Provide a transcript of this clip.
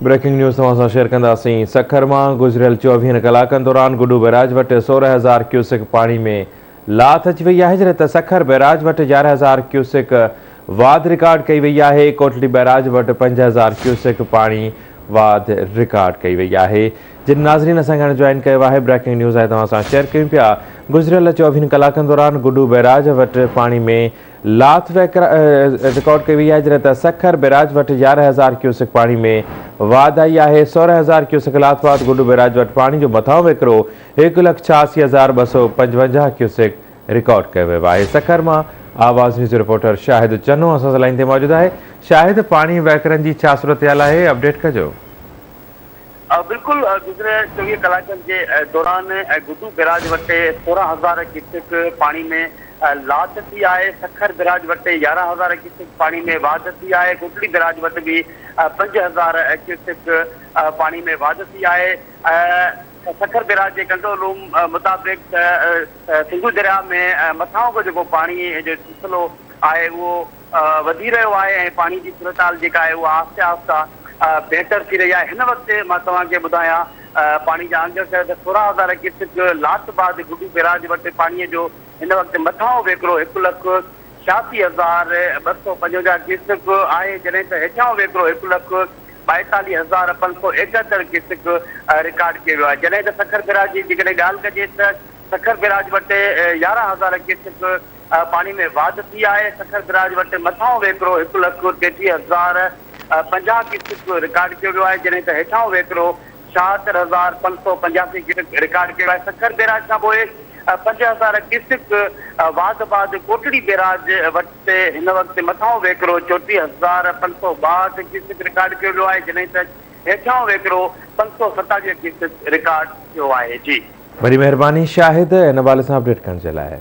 Breaking news तव्हां सां share कंदासीं। सखर मां गुज़िरियल 24 कलाकनि दौरान गुडू बैराज वटि 16,000 क्यूसेक पाणी में लाथ अची वई आहे, जॾहिं त सखर बैराज वटि 11,000 क्यूसेक वाध रिकॉर्ड कई वई आहे। कोटली बैराज वटि 5,000 क्यूसेक पाणी वाध रिकॉर्ड कई वई आहे। जिन नाज़रीन असां हाणे जॉइन कयो आहे, ब्रेकिंग न्यूज़ आहे तव्हां सां शेयर कयूं पिया। गुज़िरियल 24 कलाकनि दौरान गुडू बैराज वटि पाणी में लाथ रिकॉर्ड कई वई आहे, जॾहिं त सखर बैराज वटि 11,000 क्यूसेक पाणी में वाध आई आहे। 16,000 क्यूसेक लाथ वाध गुडू बैराज वटि पाणी जो मथां वेकिरो 1,86,255 क्यूसेक रिकॉर्ड कयो वियो आहे। सखर मां आवाज़ न्यूज़ रिपोर्टर शाहिद चन्नो असां सां लाइन ते मौजूदु आहे। शाहिद, पाणी वहिकरनि जी छा सूरत आहे, अपडेट कजो। बिल्कुल, गुज़िरे 24 कलाकनि जे दौरान गुडू बैराज वटि 16,000 क्यूसेक पाणी में लाथ थी आहे। सखर बैराज वटि 11,000 क्यूसेक पाणी में वाध थी आहे। कोटली बैराज वटि भी 5,000 क्यूसेक पाणी में वाध थी आहे। सखर बैराज के कंट्रोल रूम मुताबिक सिंधु दरिया में मथां को जो पानी जो सिलसिलो है वो वधी रहियो आहे ऐं पानी की सूरत हाल जेका आहे उहा आहिस्ते आहिस्ता बेहतर थी रही है। हिन वक़्तु मां तव्हांखे ॿुधायां पानी जा अंग 16,000 क्यूसेक लाथ बाद गुडू बैराज वटि पानी जो हिन वक़्तु मथां वेकिरो 1,86,255 क्यूसेक आहे, जॾहिं त हेठां वेकिरो 1,42,571 क्यूसेक रिकॉर्ड किया वियो आहे। जॾहिं त सखर बैराज जी जेकॾहिं ॻाल्हि कजे त सखर बैराज वटि 11,000 क्यूसेक पानी में वाध थी आहे। सखर बैराज वटि मथां वेकिरो 1,33,050 क्यूसेक रिकॉर्ड किया वियो आहे, जॾहिं त हेठां वेकिरो 76,585 क्यूसेक रिकॉर्ड किया आहे। सखर बैराज खां पोइ 5,000 क्यूसेक वाध बाद कोटड़ी बैराज वटि हिन वक़्तु मथां वेकिरो 34,562 क्यूसेक रिकॉर्ड कियो वियो आहे, जॾहिं त हेठां वेकिरो 527 क्यूसेक रिकॉर्ड कियो आहे। जी, वॾी महिरबानी शाहिद, हिन हवाले सां अपडेट करण जे लाइ।